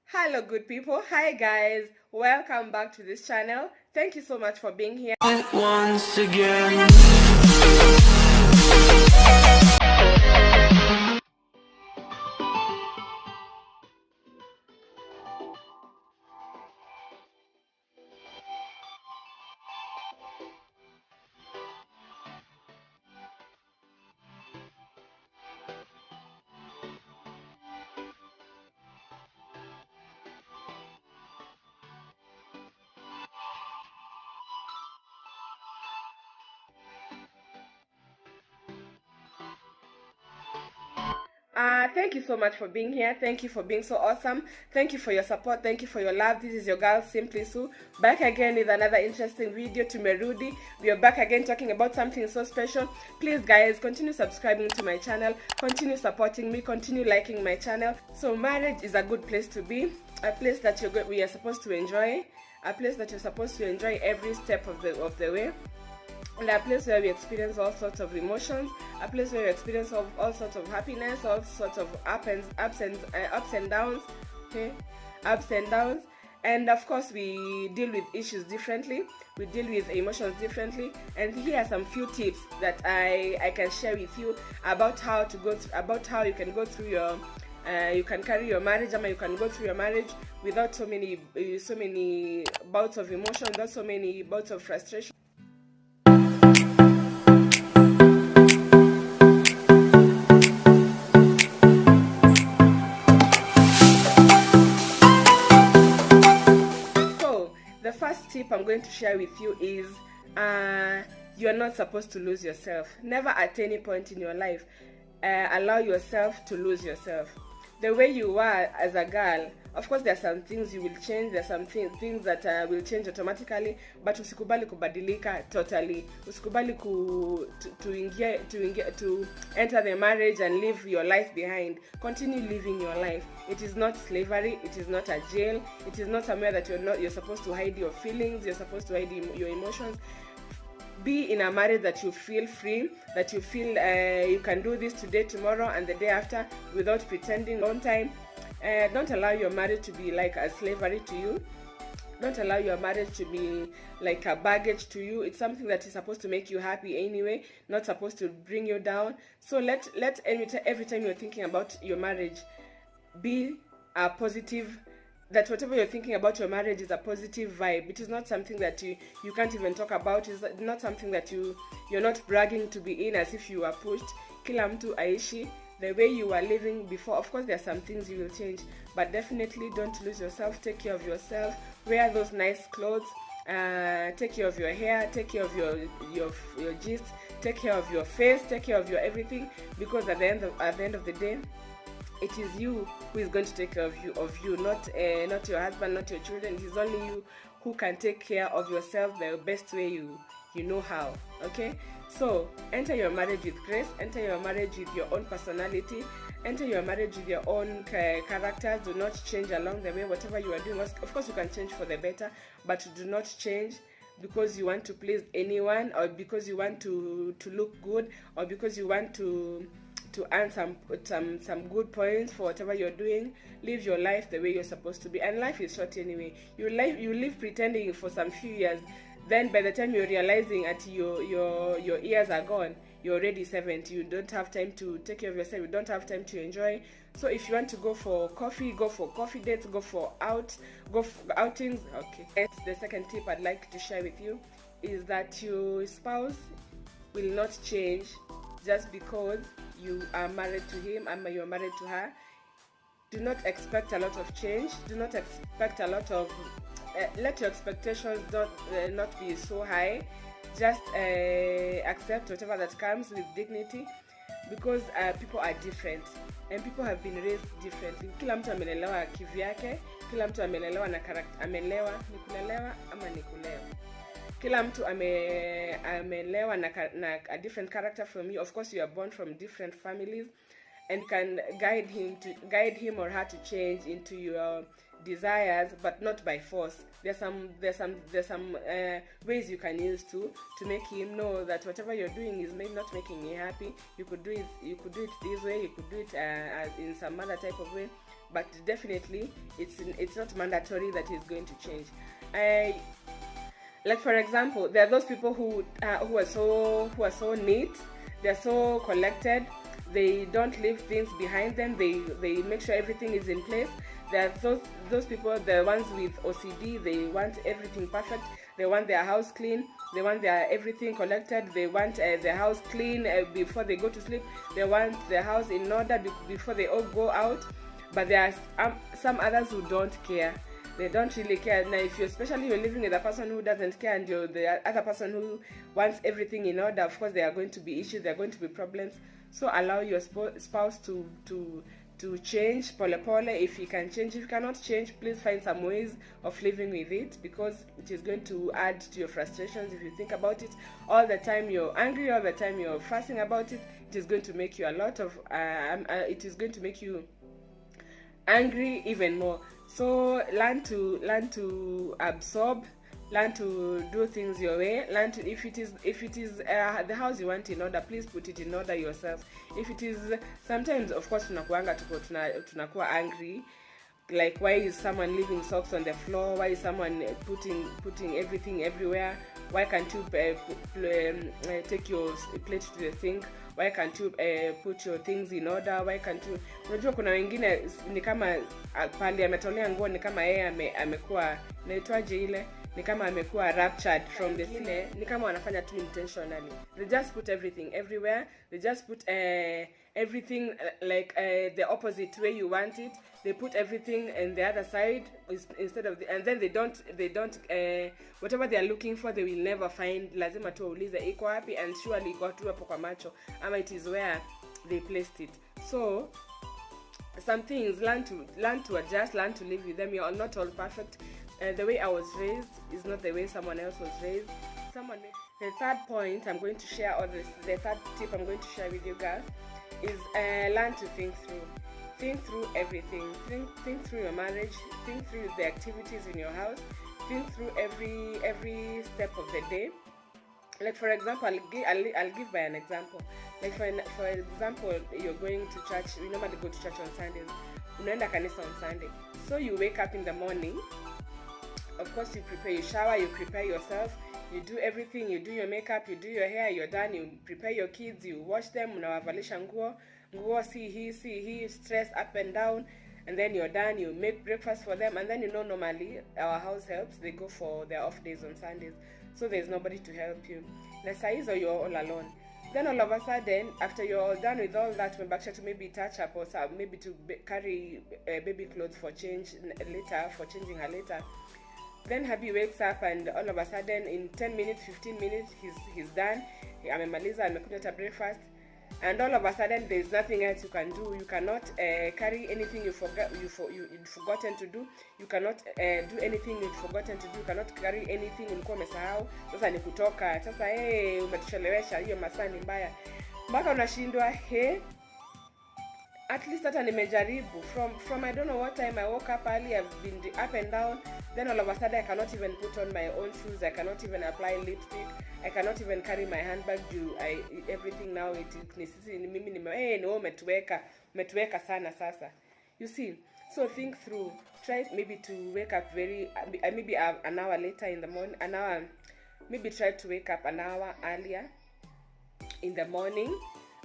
Hello good people. Hi guys, welcome back to this channel. Thank you so much for being here once again. Thank you so much for being here. Thank you for being so awesome. Thank you for your support. Thank you for your love. This is your girl Simply Sue, back again with another interesting video. Tumerudi. We are back again talking about something so special. Please guys, continue subscribing to my channel, continue supporting me, continue liking my channel. So marriage is a good place to be, a place that we are supposed to enjoy, a place that you're supposed to enjoy every step of the way. And a place where we experience all sorts of emotions, a place where we experience all sorts of happiness, all sorts of ups and downs, okay, ups and downs. And of course, we deal with issues differently. We deal with emotions differently. And here are some few tips that I can share with you about how to go about how you can go through your you can carry your marriage, or you can go through your marriage without so many bouts of emotion, without so many bouts of frustration. The first tip I'm going to share with you is you're not supposed to lose yourself. Never at any point in your life allow yourself to lose yourself. The way you are as a girl, of course there are some things you will change, there are some things that will change automatically, but usikubali kubadilika totally. Usikubali to enter the marriage and leave your life behind. Continue living your life. It is not slavery, it is not a jail, it is not somewhere that you're supposed to hide your feelings, you're supposed to hide your emotions. Be in a marriage that you feel free, that you feel you can do this today, tomorrow, and the day after without pretending on time. Don't allow your marriage to be like a slavery to you. Don't allow your marriage to be like a baggage to you. It's something that is supposed to make you happy anyway, not supposed to bring you down. So let every time you're thinking about your marriage, be a positive, that whatever you're thinking about your marriage is a positive vibe. It is not something that you can't even talk about. It's not something that you're not bragging to be in as if you were pushed. Kila mtu aishi the way you were living before. Of course there are some things you will change, but definitely don't lose yourself. Take care of yourself. Wear those nice clothes. Take care of your hair, take care of your gist, take care of your face, take care of your everything, because at the end of the day, it is you who is going to take care of you, not your husband, not your children. It is only you who can take care of yourself the best way you know how. Okay, so enter your marriage with grace, enter your marriage with your own personality, enter your marriage with your own character. Do not change along the way. Whatever you are doing, of course you can change for the better, but do not change because you want to please anyone, or because you want to look good, or because you want to earn some good points for whatever you're doing. Live your life the way you're supposed to be, and life is short anyway. You live pretending for some few years, then by the time you're realizing that your years are gone, you're already 70. You don't have time to take care of yourself, you don't have time to enjoy. So if you want to go for coffee dates, go for outings. Okay, and the second tip I'd like to share with you is that your spouse will not change just because you are married to him and you're married to her. Do not expect a lot of change. Do not expect a lot of let your expectations not be so high. Just accept whatever that comes with dignity, because people are different and people have been raised differently. Kila mtu amelelewa kivyake, kila mtu amelelewa na amelewa ni kulelewa ama ni kulewa. Kila mtu amelewa na a different character from you. Of course you are born from different families, and can guide him or her to change into your desires, but not by force. There's some ways you can use to make him know that whatever you're doing is maybe not making me happy. You could do it this way, you could do it in some other type of way, but definitely it's not mandatory that he's going to change. Like for example, there are those people who are so neat, they're so collected, they don't leave things behind them, they make sure everything is in place. There are those people, the ones with OCD, they want everything perfect, they want their house clean, they want their everything collected, they want their house clean before they go to sleep, they want their house in order before they all go out. But there are some others who don't care. They don't really care. Now, if you're living with a person who doesn't care, and you're the other person who wants everything in order, of course there are going to be issues, there are going to be problems. So allow your spouse to change pole pole. If he can change. If he cannot change, please find some ways of living with it, because it is going to add to your frustrations. If you think about it all the time, you're angry, all the time you're fussing about it, it is going to make you it is going to make you angry even more. So learn to absorb, learn to do things your way, learn to, if it is the house you want in order, please put it in order yourself. If it is, sometimes of course tunakuwa angry, like why is someone leaving socks on the floor, why is someone putting everything everywhere, why can't you take your plate to the sink, why can't you put your things in order, why can't you, unajua kuna wengine ni kama pali ametolea nguo ni kama yeye amekuwa naitwaje ile, ni kama amekuwa raptured from the scene, ni kama wanafanya tu intentionally. They just put everything everywhere, they just put everything like the opposite way you want it. They put everything on the other side instead of and then they don't whatever they are looking for they will never find. Lazima tu uulize iko wapi, and surely iko tu hapo kwa macho, ama it is where they placed it. So some things, learn to adjust, learn to live with them. You are not all perfect. The way I was raised is not the way someone else was raised. The third point I'm going to share, or the third tip I'm going to share with you guys, is learn to think through. Think through everything. Think through your marriage. Think through the activities in your house. Think through every step of the day. Like for example, I'll give by an example. Like for example, you're going to church. We normally go to church on Sundays. Unaenda kanisa on Sunday. So you wake up in the morning. Of course, you prepare, you shower, you prepare yourself, you do everything, you do your makeup, you do your hair, you're done, you prepare your kids, you wash them, unawavalisha nguo, see he, stress up and down, and then you're done, you make breakfast for them, and then normally our house helps, they go for their off days on Sundays, so there's nobody to help you. Na saa you're all alone. Then all of a sudden, after you're all done with all that, to maybe touch up, or maybe to carry baby clothes for changing her later. Then hubby wakes up, and all of a sudden in 10 minutes, 15 minutes, he's done. Amemaliza, amekunywa breakfast, and all of a sudden there's nothing else you can do. You cannot carry anything you'd forgotten to do. You cannot do anything you'd forgotten to do. You cannot carry anything ulikuwa umesahau. Sasa ni kutoka. Sasa umetuchelewesha, hiyo masaa ni mbaya. Mpaka unashindwa at least hata nimejaribu. From I don't know what time I woke up early, I've been up and down. Then all of a sudden I cannot even put on my own shoes, I cannot even apply lipstick, I cannot even carry my handbag. Everything now it mimi umetuweka sana sasa. You see, so think through. Try maybe to wake up maybe an hour later in the morning, maybe try to wake up an hour earlier in the morning,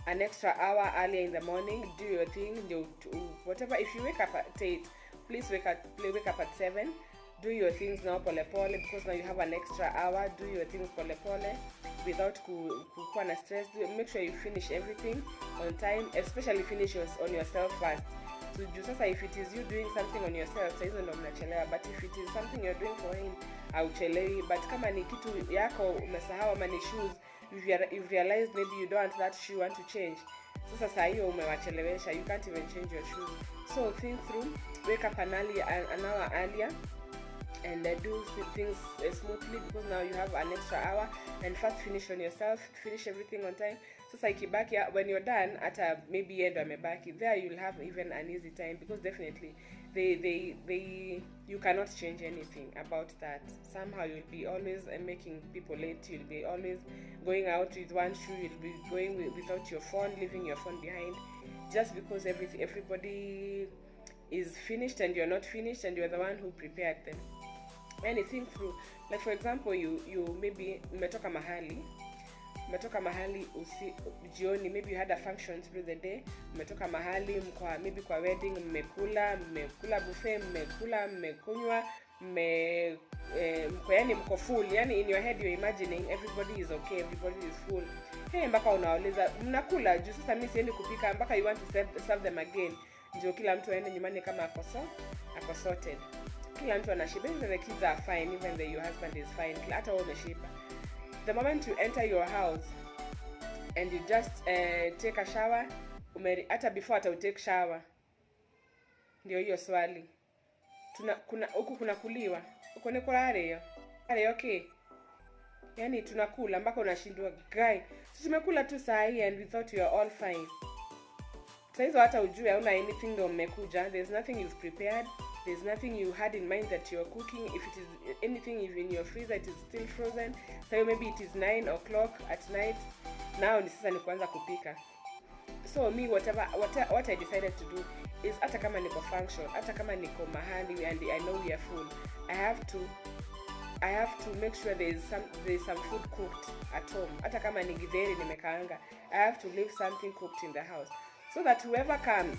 an extra hour earlier in the morning, do your thing, whatever. If you wake up at 8, please wake up at 7. Do your things now pole pole, because now you have an extra hour. Do your things pole pole without kuwa na stress. Make sure you finish everything on time, especially finish on yourself first. So sasa if it is you doing something on yourself, saizo ndo mnachelewa, but if it is something you're doing for him, hauchelewi. But kama ni kitu yako umesahau, ama ni shoes, you've realized maybe you don't want that shoe, want to change, sasa saa hiyo umewachelewesha, you can't even change your shoes. So think through, wake up an hour earlier, and do things smoothly, because now you have an extra hour, and first finish on yourself, finish everything on time. So ikibaki, when you're done at maybe end amebaki there, you'll have even an easy time, because definitely they you cannot change anything about that. Somehow you'll be always making people late, you'll be always going out with one shoe, you'll be going without your phone, leaving your phone behind, just because everybody is finished and you're not finished, and you're the one who prepared them. Anything through, like for example, you maybe umetoka mahali jioni, maybe you had a function through the day, umetoka mahali maybe kwa wedding, mmekula buffet, mmekunywa, yani mko full, yani in your head you're imagining everybody is okay, everybody is full. Hey, mpaka unauliza mnakula juu sasa mimi siendi kupika, mpaka you want to serve them again, ndio kila mtu aende nyumbani kama ako sorted, kila mtu anashiba, even the kids are fine, even your husband is fine, hata wewe umeshiba. The moment you enter your house and you just take a shower, hata before you take shower, ndio hiyo swali, kuna kuliwa, uko ni kulale okay, yani tunakula mpaka unashindwa guy, tumekula tu saa hii and we thought you are all fine. Sasa hizo hata ujue hauna anything ndio mmekuja, there's nothing you've prepared, there's nothing you had in mind that you're cooking. If it is anything in your freezer, it is still frozen. So maybe it is 9 o'clock at night, now ni sasa ni kuanza kupika. So me, what I decided to do is, hata kama niko function, hata kama niko mahali and I know we are full, I have to make sure there is some food cooked at home. Hata kama ni githeri nimekaanga, I have to leave something cooked in the house, so that whoever comes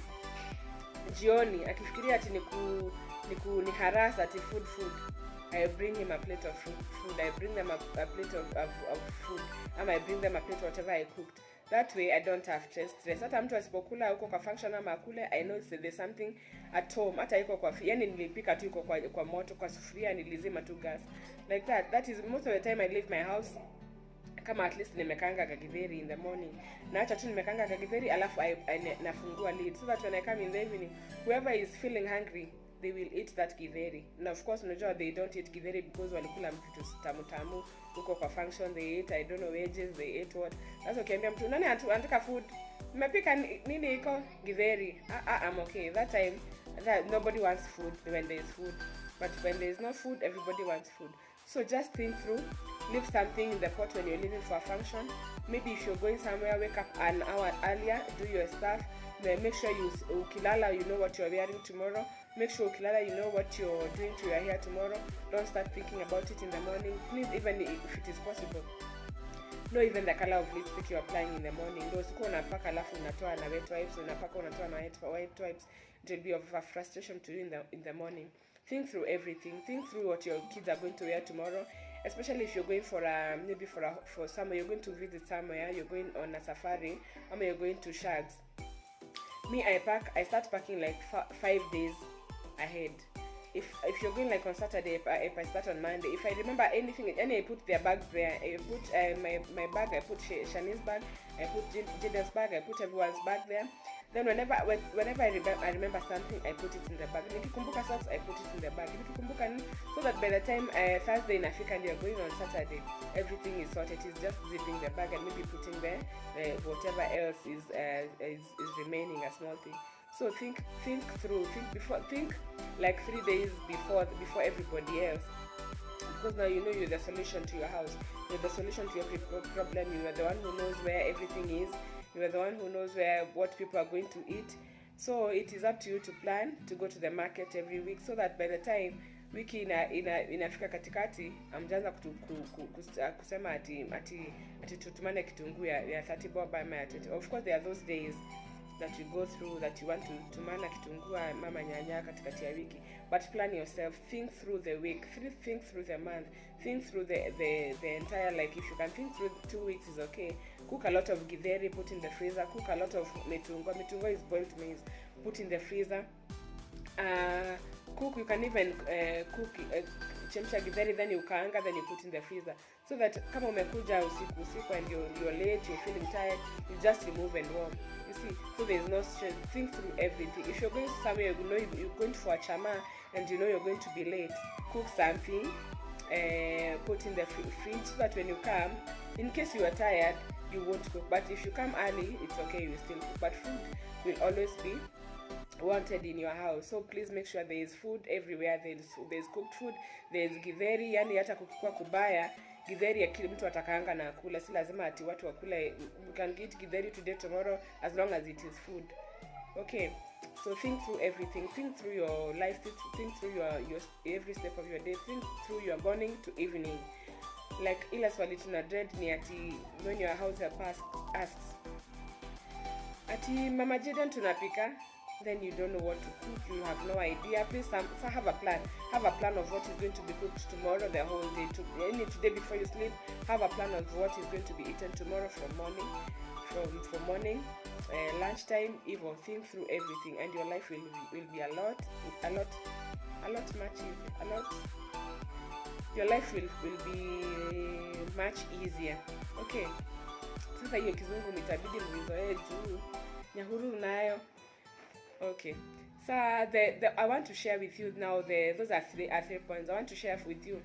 jioni akifikiria ati ni harasa ati food, I bring him a plate of food, I bring them a plate of food, I bring them a plate of whatever I cooked. That way I don't have stress. Hata mtu asipokula huko kwa function ama akule, I know there's something at home. Hata iko kwa yani nilipika tu iko kwa moto, kwa sufuria nilizima tu gas. Like that is most of the time I leave my house kama at least nimekanga kagitheri in the morning, na acha tu nimekanga kagitheri, alafu nafungua lid, so that when I come in the evening, whoever is feeling hungry, they will eat that githeri. Now of course unajua they don't eat githeri because walikula vitu tamu huko kwa function, they ate I don't know wedges, they ate what. Sasa ukiambia mtu nani anataka food, mmepika nini iko githeri, I'm okay. That time nobody wants food when there is food, but when there is no food, everybody wants food. So just think through, leave something in the pot when you're leaving for a function. Maybe if you're going somewhere, wake up an hour earlier, do your stuff. Make sure ukilala, you know what you're wearing tomorrow. Make sure ukilala, you know what you're doing to your hair tomorrow. Don't start thinking about it in the morning. Please, even if it is possible, know even the color of lipstick you're applying in the morning. Those uko unapaka alafu unatoa na wet wipes, unatoa na wet wipes. It will be of a frustration to you in the morning. Think through everything. Think through what your kids are going to wear tomorrow, especially if you're going for maybe for somewhere, you're going to visit somewhere, you're going on a safari, or you're going to shags. Me, I start packing like 5 days ahead. If you're going like on Saturday, if I start on Monday, if I remember anything, I put their bags there. I put my bag, I put Shani's bag, I put Jaden's bag, I put everyone's bag there. Then whenever I remember something, I put it in the bag. Nikikumbuka socks, I put it in the bag. Nikikumbuka, so that by the time Thursday in Africa and you're going on Saturday, everything is sorted. It's just zipping the bag and maybe putting there whatever else is remaining, a small thing. So think through, think like 3 days before everybody else, because now you know you're the solution to your house, you're the solution to every problem. You are the one who knows where everything is. You are the one who knows what people are going to eat. So it is up to you to plan to go to the market every week, so that by the time wiki inafika katikati, amjaanza kusema ati tutumane kitunguu ya 30 bob ama ya 20. Of course there are those days that you go through that you want to tumana kitunguu mama nyanya katikati ya wiki, but plan yourself. Think through the week, think through the month, think through the entire, like if you can think through 2 weeks is okay. Cook a lot of githeri, put in the freezer. Cook a lot of metungo is boiled maize, put in the freezer. Cook, you can even cook kuchemsha githeri, then you kaanga, then you put in the freezer, so that kama umekuja usiku and you're late, you're feeling tired, you just remove and warm. You see, so there's no stress. Think through everything. If you're going somewhere, you know you're going for a chama and you know you're going to be late, cook something, put in the fridge, so that when you come, in case you are tired, you won't cook. But if you come early, it's okay, you will still cook. But food will always be wanted in your house, so please make sure there is food everywhere. There's cooked food, there's githeri. Yani hata kukua kubaya, githeri ya kila mtu atakaanga na akula, si lazima ati watu wakula. You can eat githeri today, tomorrow, as long as it is food. Okay, so think through everything. Think through your life. Think through your every step of your day. Think through your morning to evening. Like ila swali tuna dread ni ati when your house help asks ati Mama Jaden tunapika, then you don't know what to cook, you have no idea. Please have a plan. Have a plan of what is going to be cooked tomorrow, the whole day. Today before you sleep, have a plan of what is going to be eaten tomorrow from morning, lunchtime, even. Think through everything, and your life will be a lot much easier. Your life will be much easier. Okay. Sasa hiyo kizungu mitabidi mwizoe juu nyahuru nayo. Okay, so I want to share with you now those are three points. I want to share with you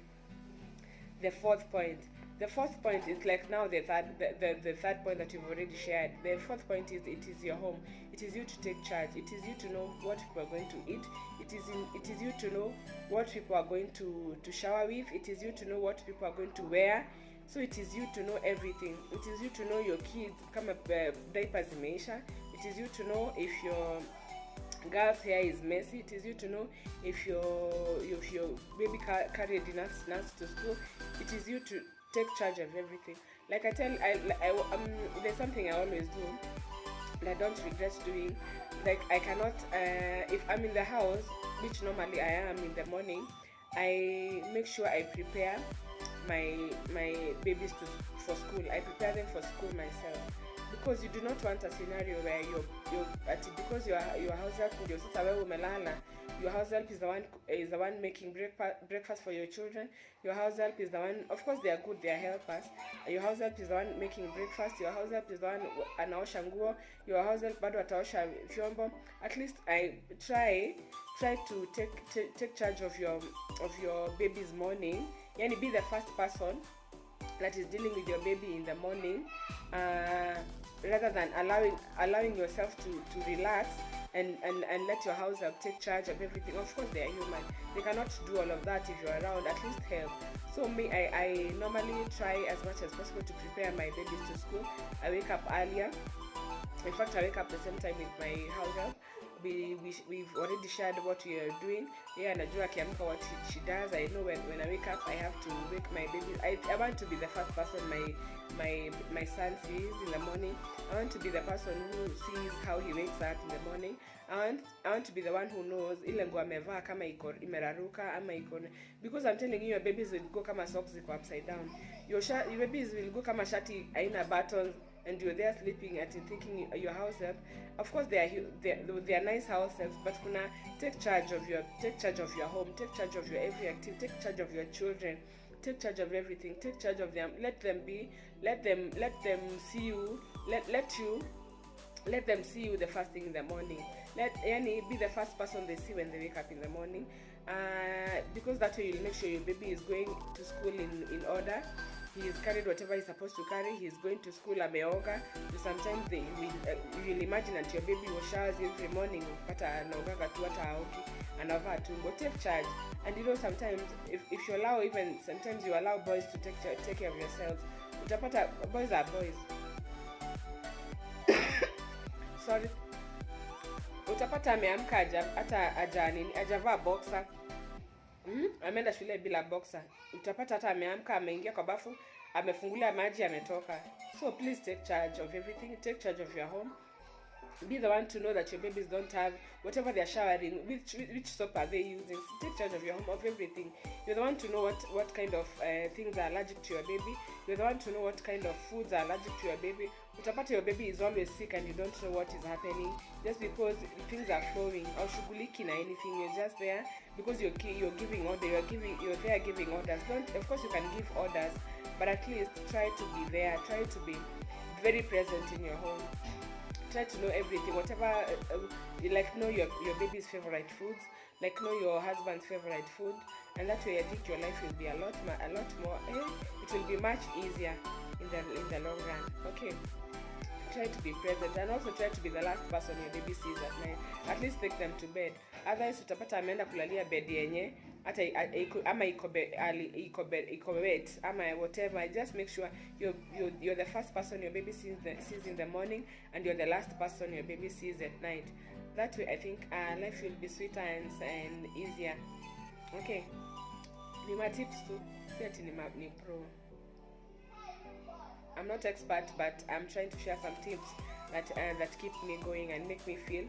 the fourth point. The fourth point is like now the third point that you've already shared. The fourth point is it is your home. It is you to take charge. It is you to know what people are going to eat. It is you to know what people are going to shower with. It is you to know what people are going to wear. So it is you to know everything. It is you to know your kids kama diapers imeisha. It is you to know if your girl's hair is messy. It is you to know if your baby carried enough snacks to school. It is you to take charge of everything. Like there's something I always do that I don't regret doing. Like I cannot, if I'm in the house, which normally I am in the morning, I make sure I prepare my babies for school. I prepare them for school myself. Because you do not want a scenario where because your house help ndio sasa wewe umelala, your house help is the one making breakfast for your children. Your house help is the one, of course they are good, they are helpers. Your house help is the one making breakfast. Your house help is the one anaosha nguo. Your house help bado ataosha vyombo. At least I try to take charge of your baby's morning. Yani be the first person that is dealing with your baby in the morning, rather than allowing yourself to relax and let your house help take charge of everything. Of course they are human, they cannot do all of that. If you're around, at least help. So me, I normally try as much as possible to prepare my babies to school. I wake up earlier. In fact, I wake up the same time with my house help. We've already shared what we are doing. Yeah, najua akiamka what she does. I know when I wake up I have to wake my baby. I want to be the first person my son sees in the morning. I want to be the person who sees how he wakes up in the morning. I want to be the one who knows ile nguo amevaa kama iko imeraruka ama iko, because I'm telling you, your babies will go kama socks ziko upside down. Your babies will go kama shati haina buttons, and you're there sleeping and thinking your house help. Of course they are nice house helps, but kuna take charge of your home, take charge of your every activity, take charge of your children, take charge of everything, take charge of them. Let them see you, let them see you the first thing in the morning. Be the first person they see when they wake up in the morning, because that way you'll make sure your baby is going to school in order. He is carried whatever he's supposed to carry. He is going to school ameoga. Sometimes you will imagine that your baby will showers every morning, but anaoga tu hata haoki, anavaa tu. Take charge. And you know, sometimes if you allow, even sometimes you allow boys to take care of yourselves. Utapata boys are boys. Sorry. Utapata ameamka hata ajavaa boxer. Ameenda shule bila boxer. Utapata hata ameamka ameingia kwa bafu, amefungulia maji ametoka. So please take charge of everything. Take charge of your home. Be the one to know that your babies don't have whatever they're showering, which soap are they using. Take charge of your home, of everything. You're the one to know what kind of things are allergic to your baby. You're the one to know what kind of foods are allergic to your baby. Utapata your baby is always sick and you don't know what is happening just because things are flowing. Or shughuliki na anything, you're just there because you're giving order. You're there giving orders. Of course you can give orders, but at least try to be there. Try to be very present in your home. Try to know everything, whatever, like know your baby's favorite foods, like know your husband's favorite food, and that way I think your life will be a lot more. It will be much easier in the long run. Okay. Try to be present, and also try to be the last person your baby sees at night. At least take them to bed. Otherwise utapata ameenda kulalia bed yenye hata ama iko wet ama whatever. Just make sure you're the first person your baby sees in the morning, and you're the last person your baby sees at night. That way I think life will be sweeter and easier. Okay, ni ma tips tu, si ati ni pro. I'm not expert, but I'm trying to share some tips that keep me going and make me feel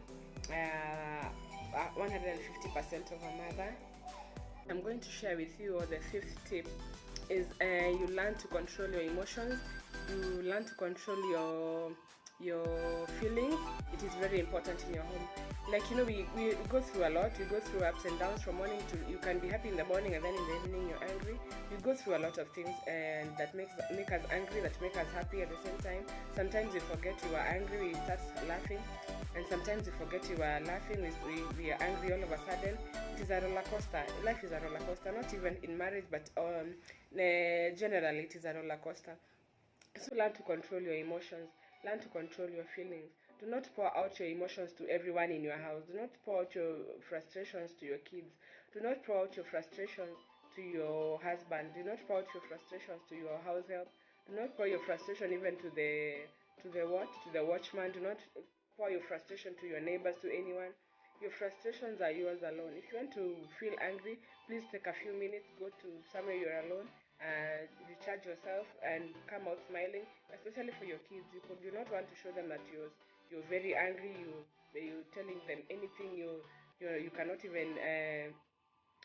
150% of a mother. I'm going to share with you the 5th tip is you learn to control your emotions. You learn to control your feelings. It is very important in your home. Like, you know, we go through a lot. We go through ups and downs from morning to, you can be happy in the morning and then in the evening you're angry. We go through a lot of things and that make us angry, that make us happy at the same time. Sometimes we forget we were angry, we start laughing, and sometimes we forget we were laughing, we are angry all of a sudden. It is a roller coaster. Life is a roller coaster, not even in marriage, but generally it is a roller coaster. So learn to control your emotions, learn to control your feelings. Do not pour out your emotions to everyone in your house. Do not pour out your frustrations to your kids. Do not pour out your frustrations to your husband. Do not pour out your frustrations to your house help. Do not pour your frustration even to the watchman. Do not pour your frustration to your neighbors, to anyone. Your frustrations are yours alone. If you want to feel angry, please take a few minutes, go to somewhere you're alone, recharge yourself, and come out smiling. Especially for your kids, you do not want to show them that you're very angry. You're telling them anything. You cannot even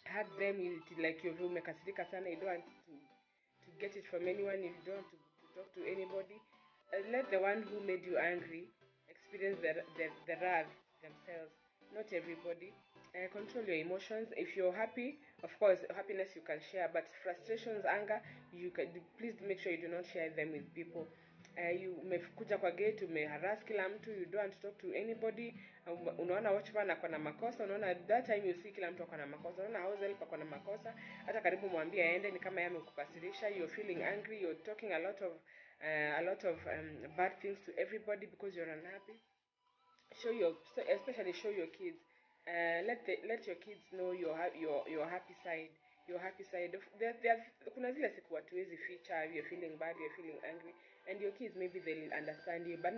hug them. Like you're umekasirika sana. You don't want to get it from anyone. You don't want to talk to anybody. Let the one who made you angry experience the wrath themselves. Not everybody. Control your emotions. If you're happy, of course, happiness you can share, but frustrations, anger, please make sure you do not share them with people. Umekuja kwa gate, umeharass kila mtu, you don't want to talk to anybody. Unaona watchman ako na makosa, unaona that time you see kila mtu ako na makosa, unaona house help ako na makosa, hata karibu mwambie aende ni kama yeye amekukasirisha. You're feeling angry, you're talking a lot of bad things to everybody because you're unhappy. Especially show your kids. Let your kids know your happy side. Your happy side. Kuna zile siku hatuwezi ficha, you're feeling bad, you're feeling angry, and your kids maybe they'll understand you, but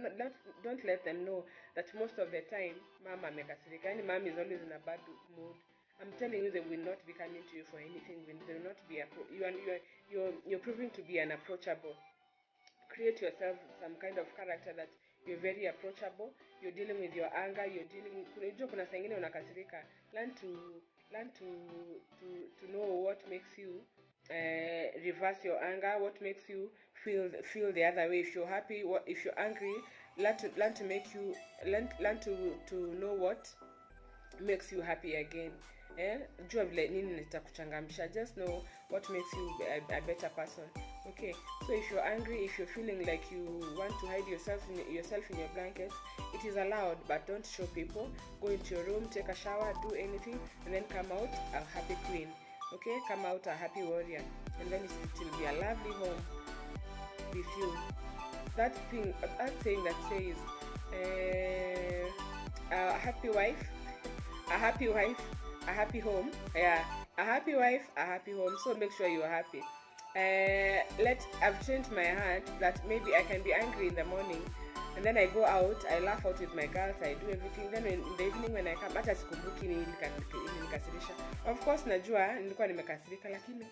don't let them know that most of the time mama amekasirika. Yani mom is always in a bad mood. I'm telling you, they will not be coming to you for anything. They will not be you're proving to be unapproachable. Create yourself some kind of character that you're very approachable. You're dealing with your anger. Kuna saa ingine unakasirika. Learn to know what makes you reverse your anger. What makes you feel the other way. If you're happy, if you're angry, learn to know what makes you happy again. Jua vile nini nitakuchangamsha. Just know what makes you a better person. Okay, so if you're angry, if you're feeling like you want to hide yourself in your blankets, it is allowed, but don't show people. Go into your room, take a shower, do anything, and then come out a happy queen. Okay, come out a happy warrior, and then it will be a lovely home with you. That saying that says a happy wife, a happy home. Yeah, a happy wife, a happy home. So make sure you are happy. I've changed my heart that maybe I can be angry in the morning, and then I go out, I laugh out with my girls, I do everything. Then in the evening when I come, hata sikumbuki nini nikasirisha. Of course najua nilikuwa nimekasirika, lakini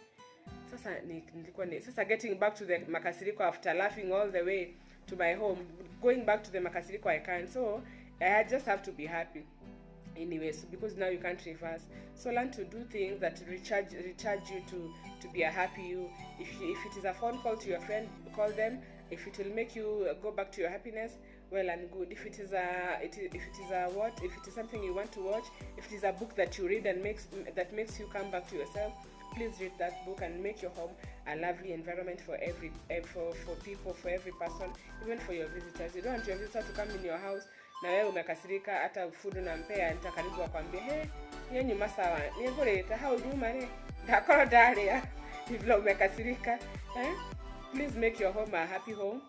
sasa getting back to the makasiriko after laughing all the way to my home, going back to the makasiriko I can't. So I just have to be happy anyways, because now you can't reverse. So learn to do things that recharge you to be a happy you. If it is a phone call to your friend, call them. If it will make you go back to your happiness, well and good. If it is something you want to watch, if it is a book that you read and makes you come back to yourself, please read that book and make your home a lovely environment for people, for every person, even for your visitors. You don't want your visitor to come in your house na wewe umekasirika, hata food unampea nitakaribu akwambie yenyu masawa nigureta how nyuma re ndakora daria hivyo umekasirika. Please make your home a happy home.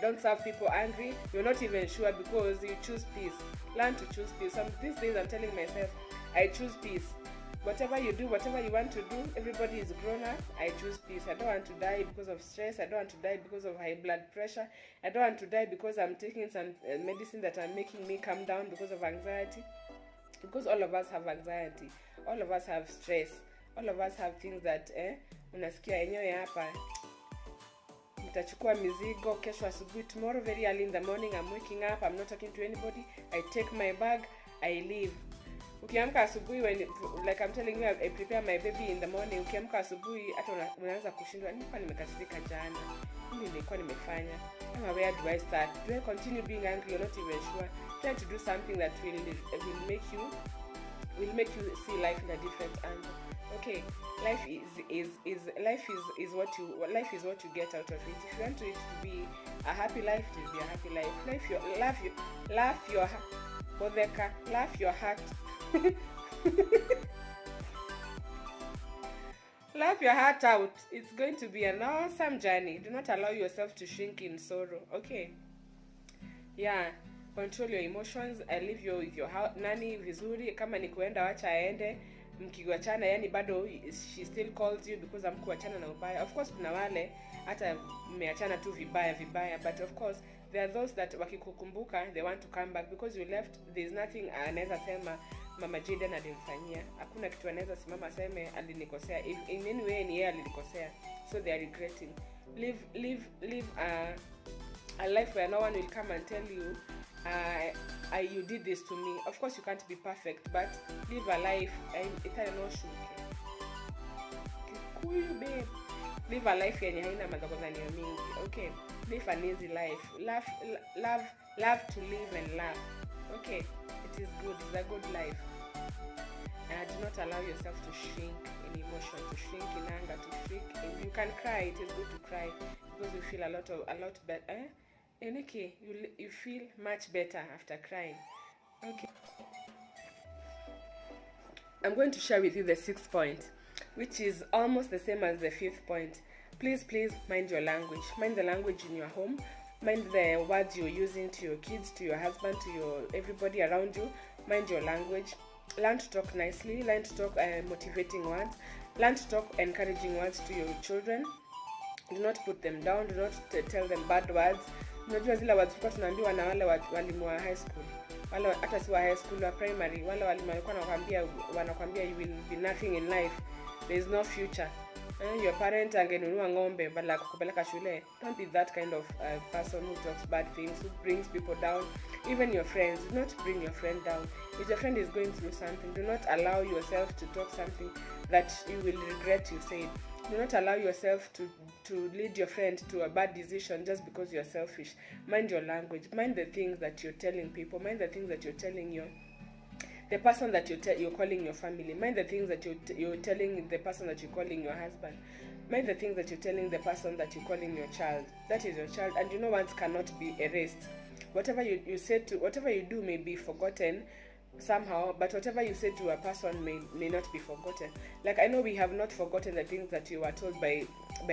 Don't serve people angry. You're not even sure because you choose peace. Learn to choose peace. These days I'm telling myself, I choose peace. Whatever you do, whatever you want to do, everybody is grown up. I choose peace. I don't want to die because of stress. I don't want to die because of high blood pressure. I don't want to die because I'm taking some medicine that are making me calm down because of anxiety. Because all of us have anxiety. All of us have stress. All of us have things that unasikia enyewe hapa nitachukua mizigo kesho asubuhi. Tomorrow very early in the morning I'm waking up, I'm not talking to anybody. I take my bag, I leave. Ukiamka asubuhi, when like I'm telling you, I prepare my baby in the morning. Ukiamka asubuhi hata unaanza kushindwa, nilikuwa nimekasirika jana, nini nilikuwa nimefanya, ama where do I start? Do I continue being angry? You're not even sure. Try to do something that will make you see life in a different angle. Okay, life is what you get out of it. If you want it to be a happy life, it will be a happy life. Laugh your heart. Laugh your heart out. It's going to be an awesome journey. Do not allow yourself to shrink in sorrow. Okay. Yeah. Control your emotions. Leave you with your nani vizuri. Kama ni kuenda wacha aende. Mkiwachana yani bado she still calls you because amkuachana na ubaya. Of course kuna wale hata mmeachana tu vibaya, but of course there are those that wakikukumbuka they want to come back because you left. There's nothing anaweza sema Mama Jaden alimfanyia. Hakuna kitu anaweza simama seme alinikosea. In any way ni yeye alinikosea. So they are regretting. Live a life where no one will come and tell you you did this to me. Of course you can't be perfect, but live a life babe. Live a life yenye haina madhagozanio mingi. Okay, live an easy life. Love to live and laugh. Okay, it is good. It's a good life. Do not allow yourself to shrink in emotion, to shrink in anger, to shrink. You can cry. It is good to cry because you feel a lot better. Okay, you feel much better after crying. Okay, I'm going to share with you the 6th point, which is almost the same as the 5th point. Please mind your language. Mind the language in your home. Mind the words you're using to your kids, to your husband, to your everybody around you. Mind your language. Learn to talk nicely. Learn to talk motivating words. Learn to talk encouraging words to your children. Do not put them down. Do not tell them bad words. Unajua zile words kwa tunaambiwa na wale walimu wa high school. Wale hata si wa high school, wa primary, wale walimu walikuwa wanakuambia you will be nothing in life. There is no future. Your parent angenunua ng'ombe badala ya kukupeleka shule. Don't be that kind of person who talks bad things, who brings people down. Even your friends, do not bring your friend down. If your friend is going through something, do not allow yourself to talk something that you will regret you said. Do not allow yourself to lead your friend to a bad decision just because you're selfish. Mind your language. Mind the things that you're telling people. Mind the things that you're telling the person that you're calling your family. Mind the things that you're telling the person that you're calling your husband. Mind the things that you're telling the person that you're calling your child. That is your child, and you know words cannot be erased. Whatever you say to, whatever you do may be forgotten somehow, but whatever you say to a person may not be forgotten. Like I know we have not forgotten the things that you were told by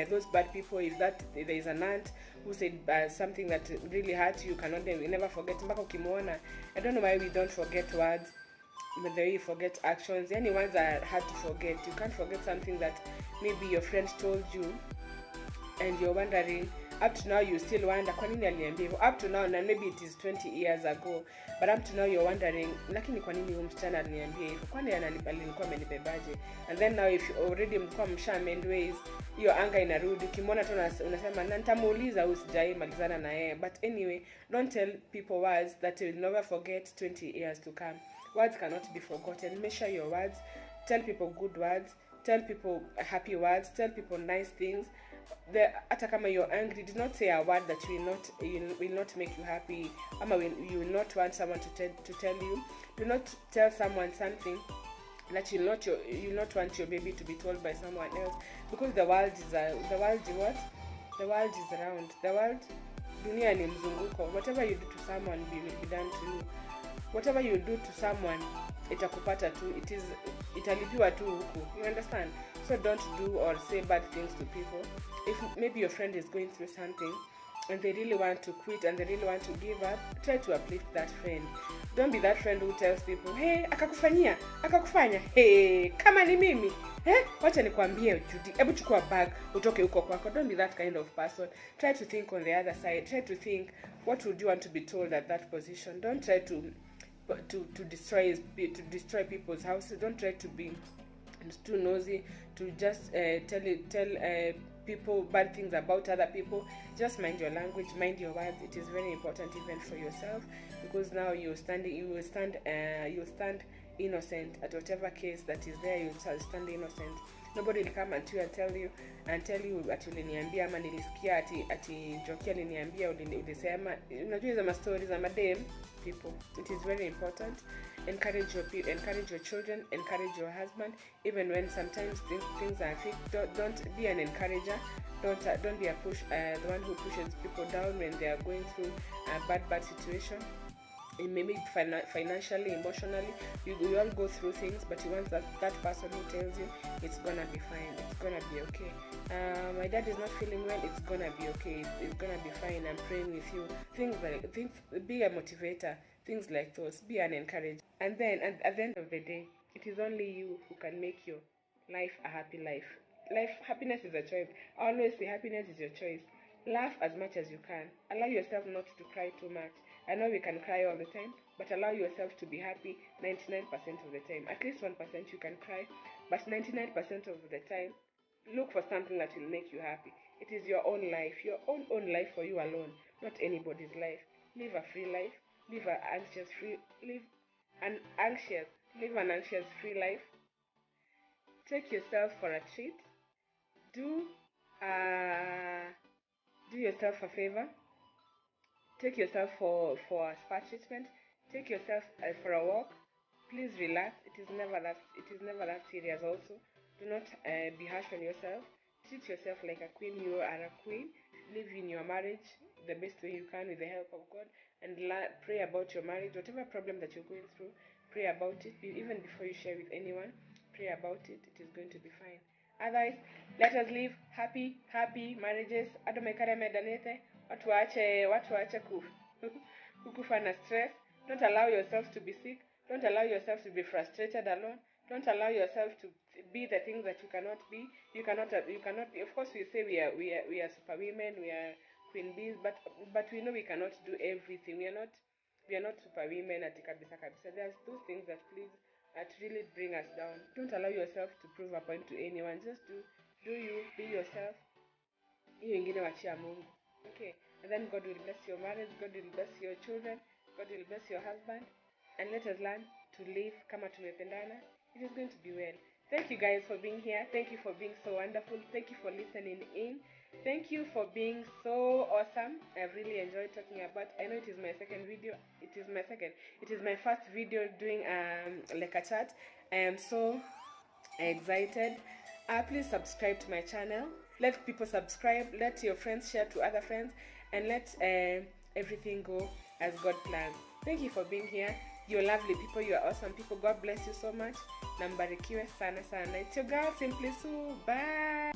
those bad people. If there is an aunt who said something that really hurt you, you never forget. I don't know why we don't forget words, but they forget actions. Any ones are hard to forget. You can't forget something that maybe your friend told you and you're wondering Up to now you still wonder kwa nini aliniambia hivyo. Up to now, and maybe it is 20 years ago, but up to now you're wondering, lakini kwa nini huyu msichana aliniambia hivyo? Kwani alikuwa amenibebaje? And then now if you already mlikuwa mshamend ways, hiyo anga inarudi. Ukimwona tu unasema na nitamuuliza huyu, sijai malizana na yeye. But anyway, don't tell people words that you will never forget 20 years to come. Words cannot be forgotten. Measure your words. Tell people good words. Tell people happy words. Tell people nice things. Hata kama you're angry, do not say a word that will not make you happy. You will not want someone to tell you. Do not tell someone something that you not want your baby to be told by someone else, because the world is what? The world is round. The world, dunia ni mzunguko. Whatever you do to someone will be done to you. Whatever you do to someone, itakupata tu. Italipiwa tu huku. You understand? So don't do or say bad things to people. If maybe your friend is going through something and they really want to quit and they really want to give up, try to uplift that friend. Don't be that friend who tells people, hey, akakufanya, hey, kama ni mimi, wacha nikwambie Judy, hebu chukua bag, utoke huko kwako. Don't be that kind of person. Try to think on the other side. Try to think, what would you want to be told at that position? Don't try to destroy people's houses. Don't try to be too nosy to just tell people bad things about other people. Just mind your language, mind your words. It is very important even for yourself, because now you will stand innocent at whatever case that is there. You will stand innocent. Nobody will come to you and tell you ati uliniambia ama nilisikia ati Jokia aliniambia ulisema. Unajua hizo stories za madem people. It is very important. Encourage your children, encourage your husband, even when sometimes things are fake. Don't be an encourager. Don't be the one who pushes people down when they are going through a bad situation. It may be financially, emotionally. We all go through things, but you want that person who tells you it's gonna be fine, it's gonna be okay. My dad is not feeling well, it's gonna be okay, it's gonna be fine, I'm praying with you. Be a motivator, things like those. Be an encourager. And then at the end of the day, it is only you who can make your life a happy life. Happiness is a choice. I always say happiness is your choice. Laugh as much as you can. Allow yourself not to cry too much. I know we can cry all the time, but allow yourself to be happy 99% of the time. At least 1% you can cry, but 99% of the time, look for something that will make you happy. It is your own life, your own life for you alone, not anybody's life. Live a free life. Live an anxious-free life. Take yourself for a treat. Do yourself a favor. Take yourself for a spa treatment. Take yourself for a walk. Please relax. It is never that serious. Also, do not be harsh on yourself. Treat yourself like a queen. You are a queen. Live in your marriage the best way you can with the help of God, and pray about your marriage. Whatever problem that you're going through, pray about it. Even before you share with anyone, pray about it. It is going to be fine. Otherwise, let us live happy marriages. Watu waache kukufa na stress. Don't allow yourself to be sick. Don't allow yourself to be frustrated alone. Don't allow yourself to be the things that you cannot be. You cannot be. Of course, we say we are superwomen, we are queen bees, but we know we cannot do everything. We are not superwomen at kabisa. There's those things that really bring us down. Don't allow yourself to prove a point to anyone. Just do you, be yourself. Hiyo ingine wachia Mungu. Okay, and then God will bless your marriage, God will bless your children, God will bless your husband, and let us learn to live kama tumependana. It is going to be well. Thank you guys for being here. Thank you for being so wonderful. Thank you for listening in. Thank you for being so awesome. I've really enjoyed talking about. I know it is my second video. It is my first video doing like a chat. I am so excited. Please subscribe to my channel. Let people subscribe. Let your friends share to other friends, and let everything go as God plans. Thank you for being here. You're lovely people. You are awesome people. God bless you so much. Nambarikiwe sana sana. It's your girl Simply Sue. Bye.